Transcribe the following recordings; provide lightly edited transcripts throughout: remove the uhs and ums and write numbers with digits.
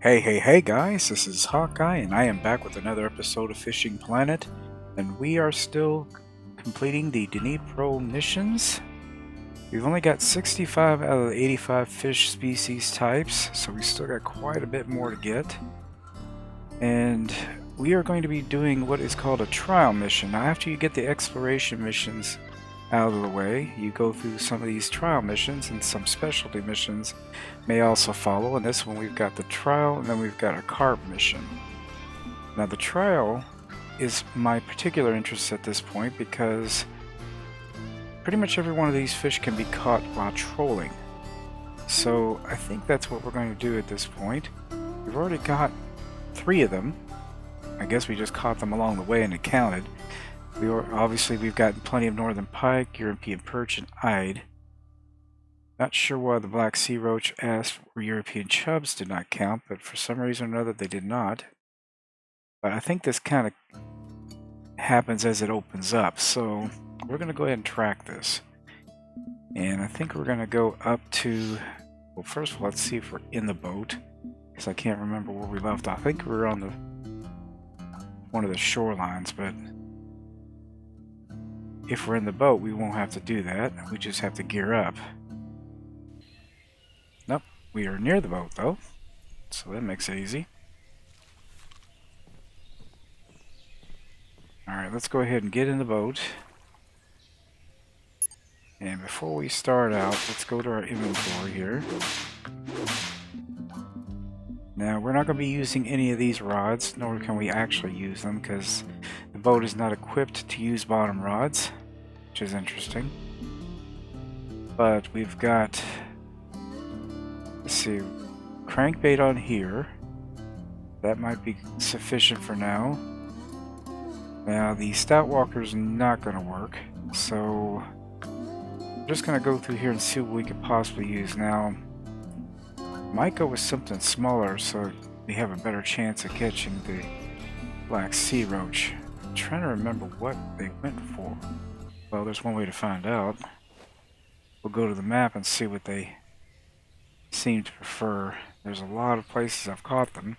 Hey guys, this is Hawkeye and I am back with another episode of Fishing Planet, and we are still completing the Dnipro missions. We've only got 65 out of the 85 fish species types, so we still got quite a bit more to get. And we are going to be doing what is called a trial mission. Now after you get the exploration missions out of the way, you go through some of these trial missions, and some specialty missions may also follow. In this one we've got the trial, and then we've got a carp mission. Now the trial is my particular interest at this point because pretty much every one of these fish can be caught while trolling. So I think that's what we're going to do at this point. We've already got 3 of them. I guess we just caught them along the way and it counted. Obviously we've got plenty of Northern Pike, European Perch, and Eyed. Not sure why the Black Sea Roach asked for European Chubs did not count, but for some reason or another they did not. But I think this kind of happens as it opens up, so we're going to go ahead and track this. And I think we're going to go up to, well, first of all, let's see if we're in the boat, because I can't remember where we left off. I think we were on one of the shorelines, but if we're in the boat, we won't have to do that. We just have to gear up. Nope, we are near the boat though, so that makes it easy. Alright, let's go ahead and get in the boat. And before we start out, let's go to our inventory here. Now, we're not going to be using any of these rods, nor can we actually use them, because the boat is not equipped to use bottom rods, which is interesting. But we've got, let's see, crankbait on here. That might be sufficient for now. Now, the stout walker is not going to work, so I'm just going to go through here and see what we could possibly use. Now, might go with something smaller so we have a better chance of catching the Black Sea Roach. I'm trying to remember what they went for. Well, there's one way to find out. We'll go to the map and see what they seem to prefer. There's a lot of places I've caught them.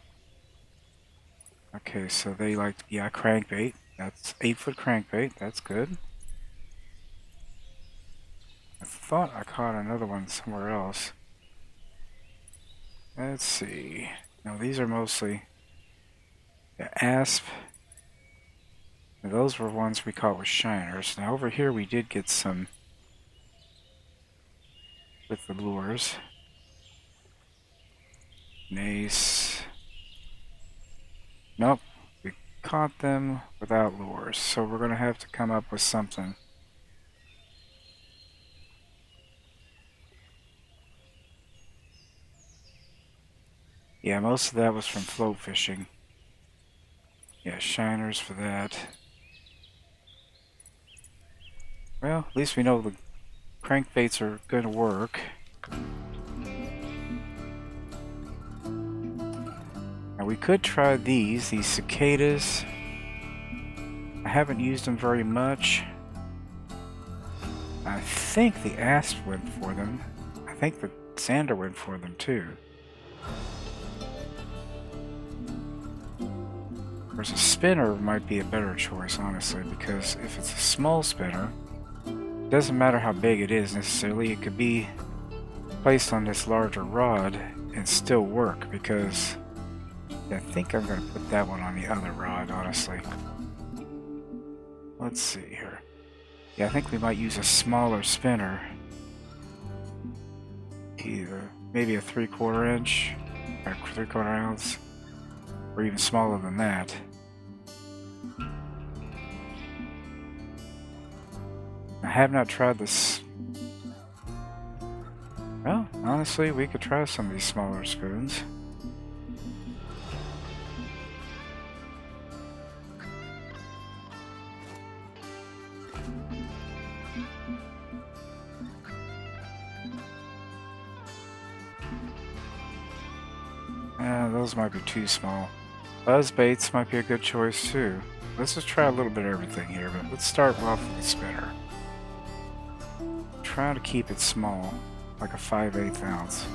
Okay, so they like, yeah, crankbait. That's 8-foot crankbait. That's good. I thought I caught another one somewhere else. Let's see. Now these are mostly the asp. And those were ones we caught with shiners. Now over here we did get some with the lures. Nice. Nope, we caught them without lures, so we're gonna have to come up with something. Yeah, most of that was from float fishing. Yeah, shiners for that. Well, at least we know the crankbaits are going to work. Now we could try these cicadas. I haven't used them very much. I think the asp went for them. I think the Zander went for them too. Whereas a spinner might be a better choice, honestly, because if it's a small spinner, it doesn't matter how big it is necessarily. It could be placed on this larger rod and still work, because I think I'm going to put that one on the other rod, honestly. Let's see here. Yeah, I think we might use a smaller spinner. either. Maybe a 3/4 inch, or 3/4 ounce, or even smaller than that. I have not tried this. Well, honestly, we could try some of these smaller spoons. Those might be too small. Buzz baits might be a good choice too. Let's just try a little bit of everything here, but let's start off with the spinner. Try to keep it small, like a 5/8 ounce.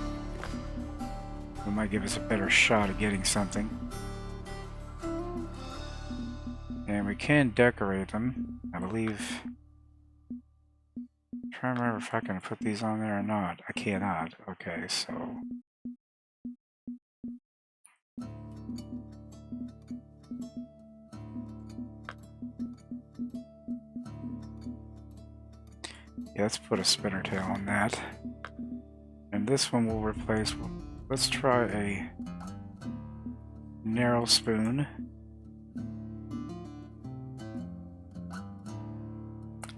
It might give us a better shot at getting something. And we can decorate them, I believe. I'm trying to remember if I can put these on there or not. I cannot. Okay, so yeah, let's put a spinner tail on that. And this one we'll replace with, let's try a narrow spoon.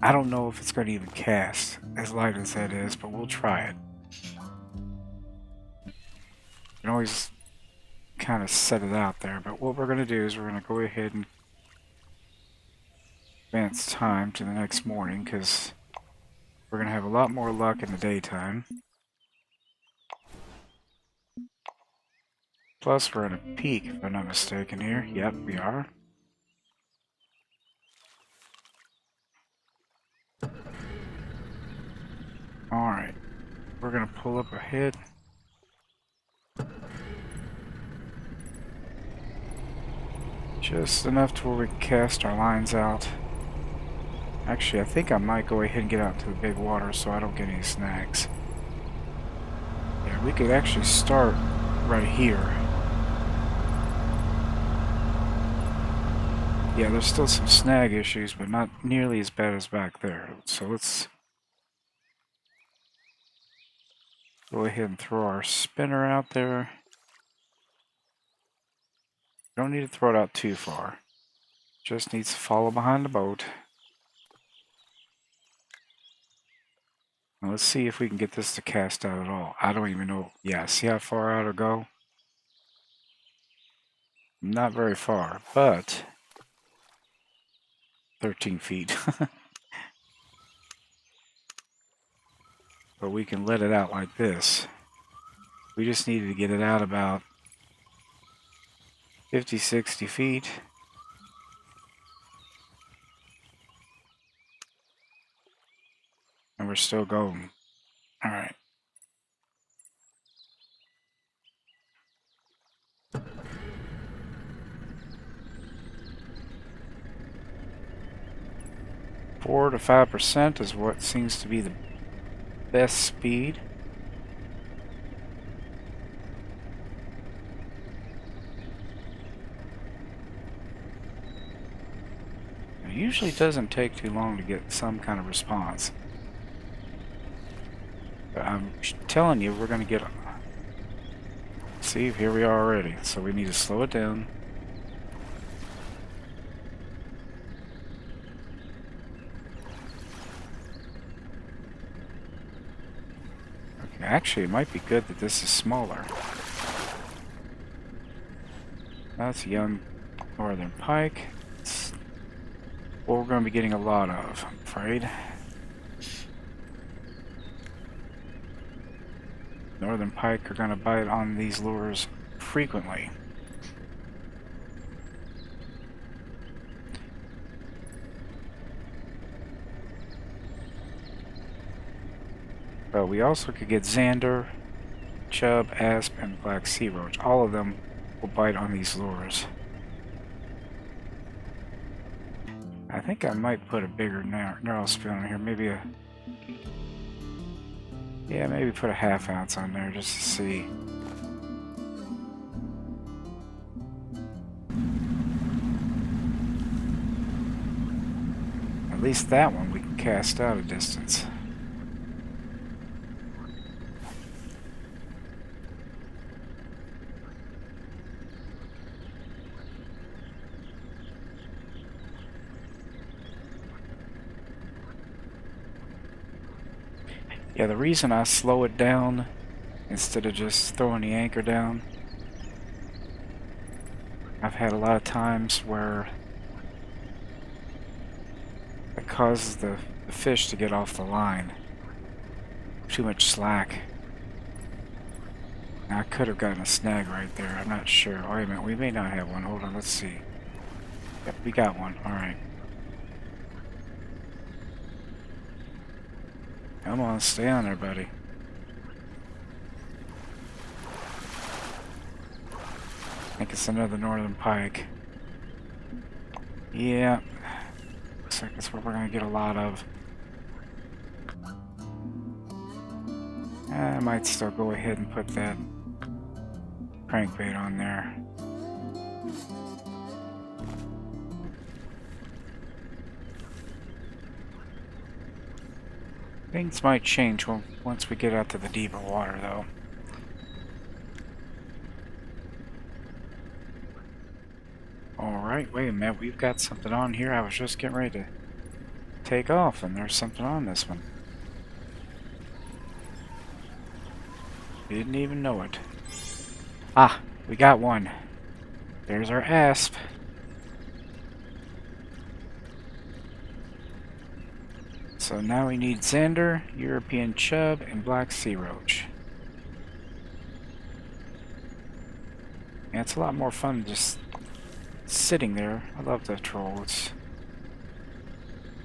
I don't know if it's going to even cast, as light as that is, but we'll try it. You can always kind of set it out there, but what we're going to do is we're going to go ahead and advance time to the next morning, because we're going to have a lot more luck in the daytime. Plus, we're at a peak, if I'm not mistaken here. Yep, we are. Alright, we're going to pull up ahead. Just enough to where we can cast our lines out. Actually, I think I might go ahead and get out to the big water so I don't get any snags. Yeah, we could actually start right here. Yeah, there's still some snag issues, but not nearly as bad as back there. So let's go ahead and throw our spinner out there. Don't need to throw it out too far. Just needs to follow behind the boat. Now let's see if we can get this to cast out at all. I don't even know. Yeah, see how far out it'll go? Not very far, but 13 feet. But we can let it out like this. We just needed to get it out about 50, 60 feet. And we're still going. Alright. Four to 5% is what seems to be the best speed. It usually doesn't take too long to get some kind of response. But I'm telling you, we're going to get... See, here we are already. So we need to slow it down. Okay, actually, it might be good that this is smaller. That's a young Northern Pike. It's what we're going to be getting a lot of, I'm afraid. Northern Pike are going to bite on these lures frequently. But we also could get Zander, Chub, Asp, and Black Sea Roach. All of them will bite on these lures. I think I might put a bigger narrow spoon on here. Maybe a... Yeah, maybe put a 1/2 ounce on there just to see. At least that one we can cast out a distance. Yeah, the reason I slow it down instead of just throwing the anchor down, I've had a lot of times where it causes the fish to get off the line. Too much slack. Now, I could have gotten a snag right there. I'm not sure. Oh, wait a minute. We may not have one. Hold on. Let's see. Yep, we got one. Alright. Come on. Stay on there, buddy. I think it's another Northern Pike. Yeah. Looks like that's what we're going to get a lot of. I might still go ahead and put that crankbait on there. Things might change once we get out to the deeper water, though. Alright, wait a minute. We've got something on here. I was just getting ready to take off, and there's something on this one. Didn't even know it. Ah, we got one. There's our asp. So now we need Zander, European Chub, and Black Sea Roach. Yeah, it's a lot more fun just sitting there. I love the troll. It's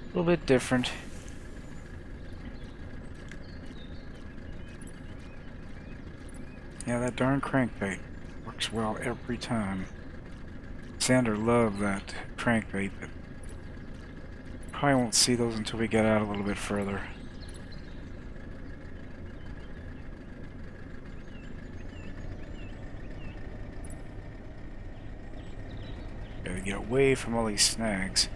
a little bit different. Yeah, that darn crankbait works well every time. Zander loved that crankbait, but probably won't see those until we get out a little bit further. Gotta get away from all these snags.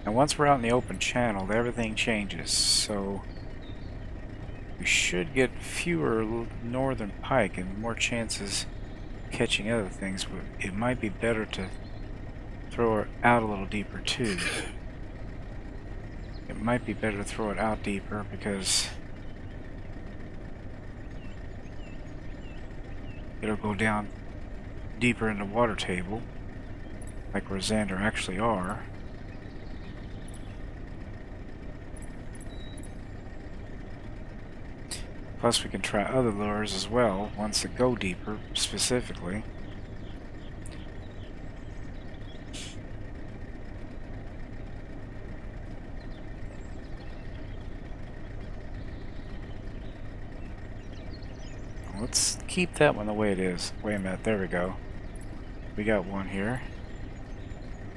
And once we're out in the open channel, everything changes, so we should get fewer Northern Pike and more chances catching other things. It might be better to throw it out a little deeper too. It might be better to throw it out deeper because it'll go down deeper in the water table, like where Zander actually are. Plus we can try other lures as well, ones that go deeper, specifically. Let's keep that one the way it is. Wait a minute, there we go. We got one here.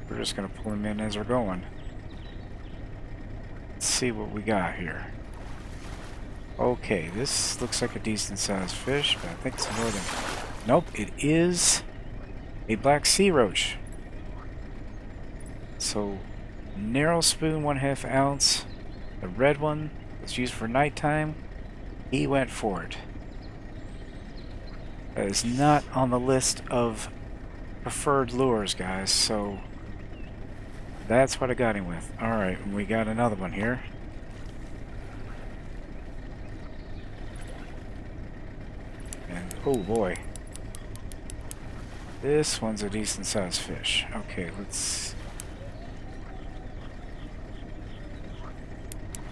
We're just going to pull him in as we're going. Let's see what we got here. Okay, this looks like a decent sized fish, but I think it's a northern. Nope, it is a Black Sea Roach. So, narrow spoon, 1/2 ounce. The red one that's used for nighttime, he went for it. That is not on the list of preferred lures, guys, so that's what I got him with. Alright, and we got another one here. And, oh boy. This one's a decent sized fish. Okay, let's...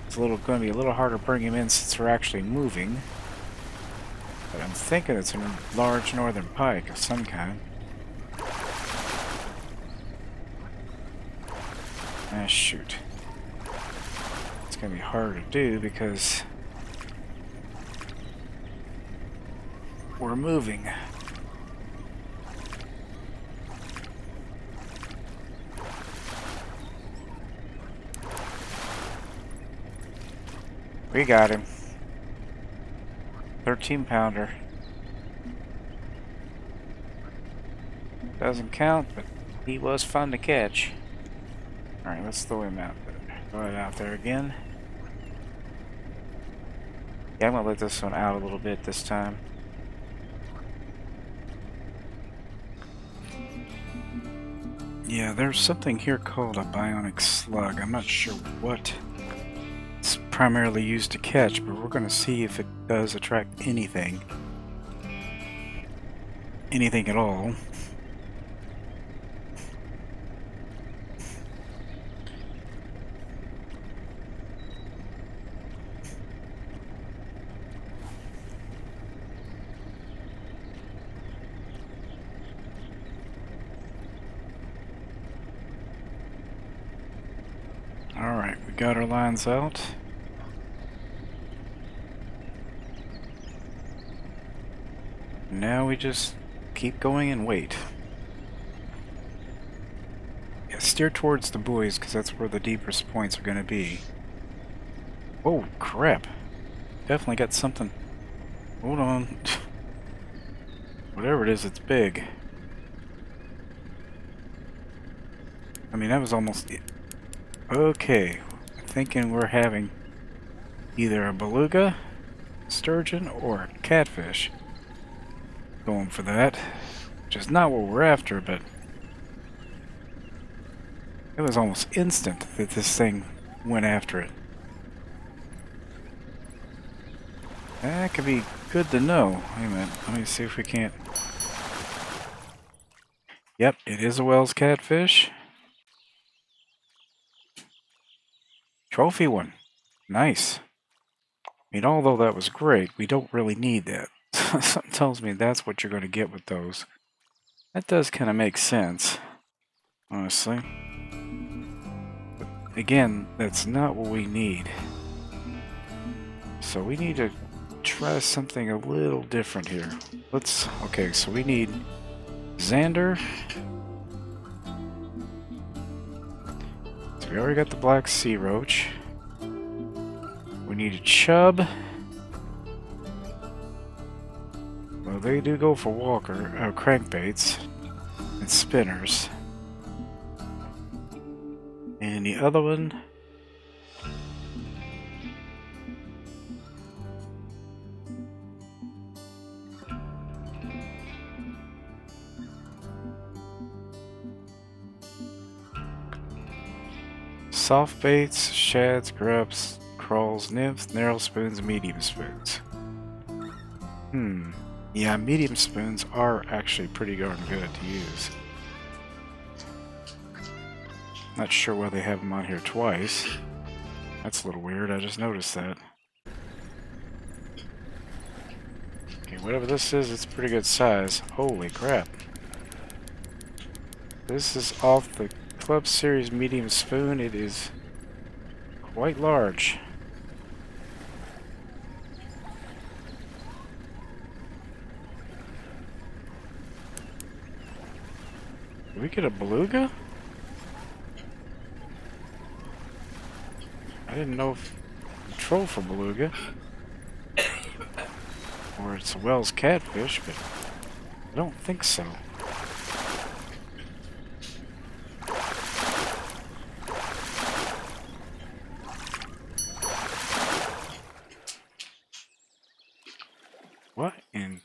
It's going to be a little harder to bring him in since we're actually moving. But I'm thinking it's a large Northern Pike of some kind. Ah, shoot. It's going to be harder to do because we're moving. We got him. 13-pounder. Doesn't count, but he was fun to catch. Alright, let's throw him out there. Throw it out there again. Yeah, I'm gonna let this one out a little bit this time. Yeah, there's something here called a bionic slug. I'm not sure what. It's primarily used to catch, but we're going to see if it does attract anything. Anything at all. Alright, we got our lines out. Now we just keep going and wait. Yeah, steer towards the buoys because that's where the deepest points are going to be. Oh, crap. Definitely got something. Hold on. Whatever it is, it's big. I mean, that was almost... Okay, I'm thinking we're having either a beluga, sturgeon, or a catfish. Going for that. Which is not what we're after, but... It was almost instant that this thing went after it. That could be good to know. Wait a minute, let me see if we can't... Yep, it is a Wells catfish. Trophy one. Nice. I mean, although that was great, we don't really need that. Something tells me that's what you're going to get with those. That does kind of make sense, honestly. But again, that's not what we need. So we need to try something a little different here. Okay, so we need Zander. We already got the Black Sea Roach. We need a Chub. Well, they do go for crankbaits and spinners. And the other one... Soft baits, shads, grubs, crawls, nymphs, narrow spoons, medium spoons. Yeah, medium spoons are actually pretty darn good to use. Not sure why they have them on here twice. That's a little weird, I just noticed that. Okay, whatever this is, it's pretty good size. Holy crap. This is off the Club Series medium spoon. It is quite large. Did we get a beluga? I didn't know if you troll for beluga. Or it's a Wells catfish, but I don't think so. What in...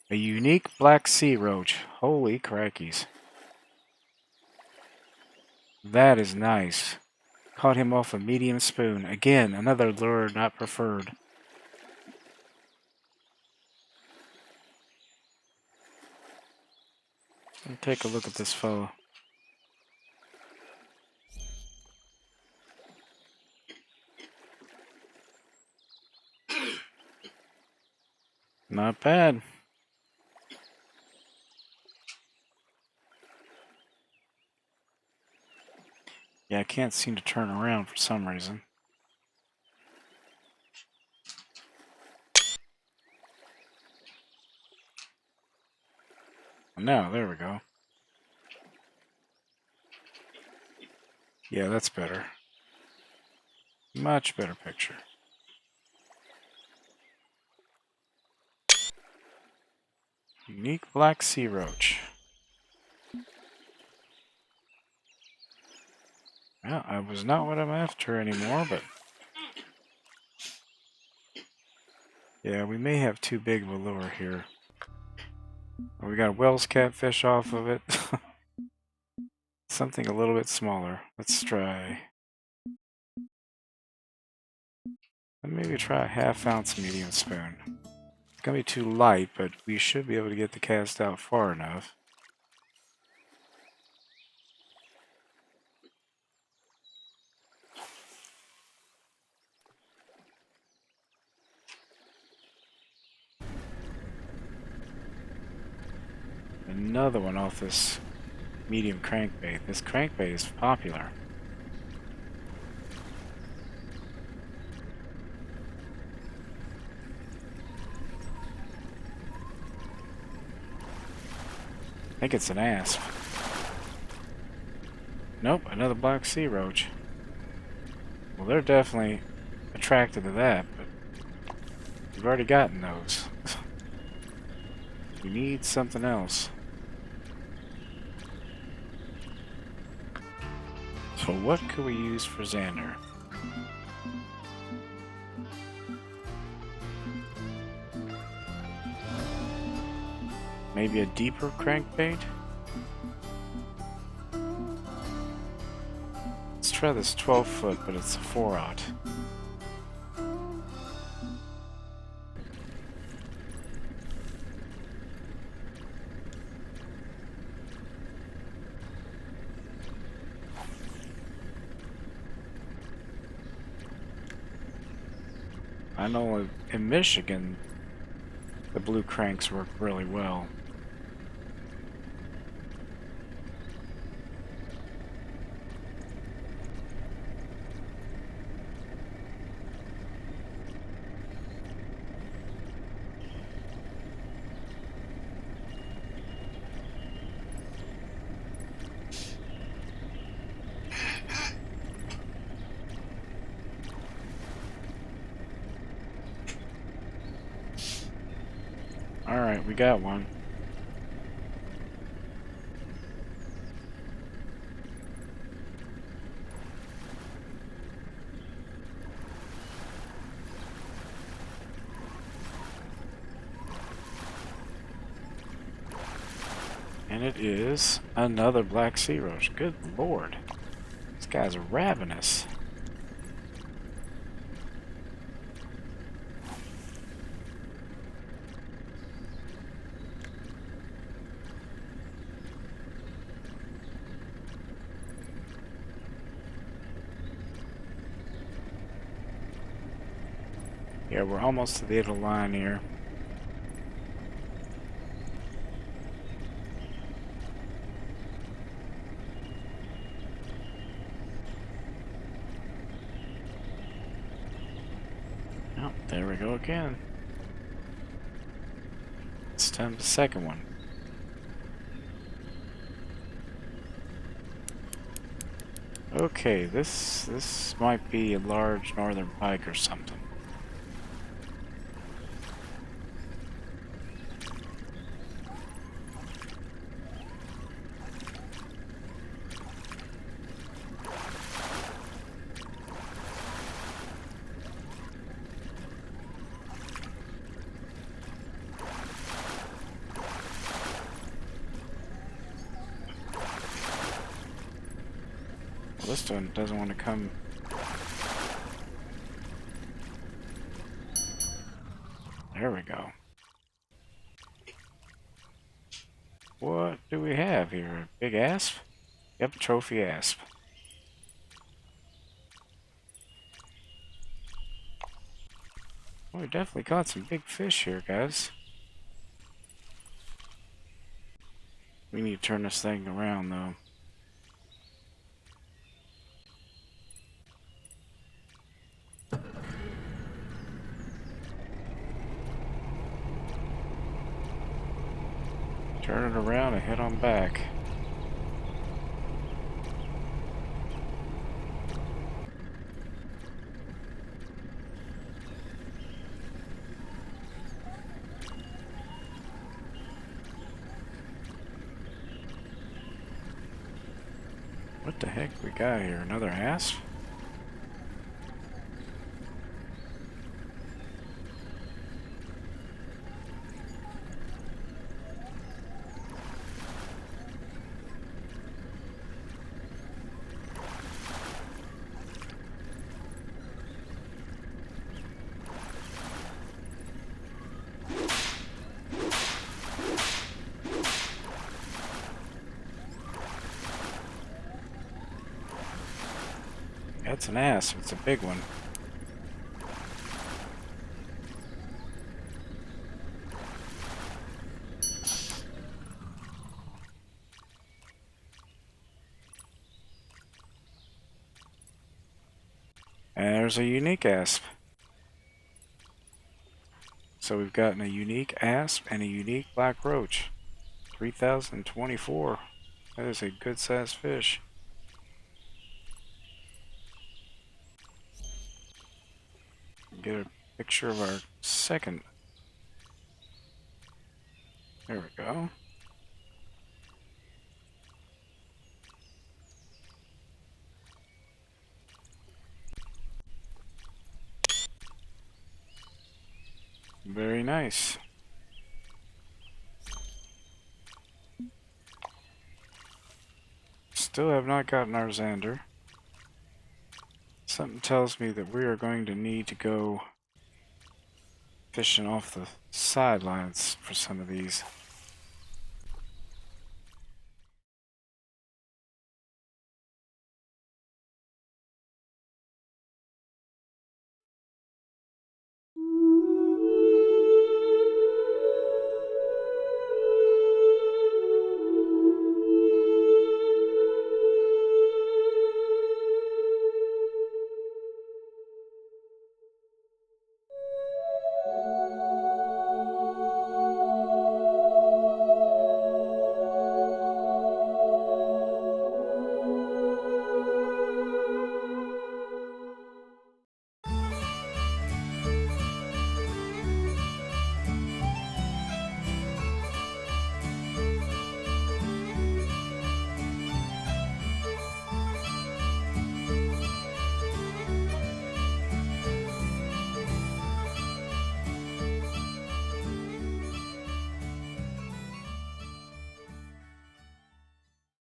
A unique Black Sea Roach. Holy crackies. That is nice. Caught him off a medium spoon. Again, another lure not preferred. Let me take a look at this fellow. Not bad. Yeah, I can't seem to turn around for some reason. Now, there we go. Yeah, that's better. Much better picture. Unique Black Sea Roach. Well, I was not what I'm after anymore, but... Yeah, we may have too big of a lure here. We got a Wells catfish off of it. Something a little bit smaller. Let's try... And maybe try a half-ounce medium spoon. It's gonna be too light, but we should be able to get the cast out far enough. Another one off this medium crankbait. This crankbait is popular. I think it's an asp. Nope, another Black Sea Roach. Well, they're definitely attracted to that, but we've already gotten those. We need something else. So what could we use for Zander? Maybe a deeper crankbait? Let's try this 12 foot, but it's a 4/0. I know in Michigan, the blue cranks work really well. Alright, we got one. And it is another Black Sea Roach. Good lord. This guy's ravenous. Yeah, we're almost to the end of the line here. Oh, there we go again. This time the second one. Okay, this might be a large Northern Pike or something. This one doesn't want to come. There we go. What do we have here? A big asp? Yep, trophy asp. Well, we definitely caught some big fish here, guys. We need to turn this thing around, though. Turn it around and head on back. What the heck we got here? Another asp? it's an asp. It's a big one. And there's a unique asp. So we've gotten a unique asp and a unique black roach. 3024. That is a good sized fish. Get a picture of our second. There we go. Very nice. Still have not gotten our Zander. Something tells me that we are going to need to go fishing off the sidelines for some of these.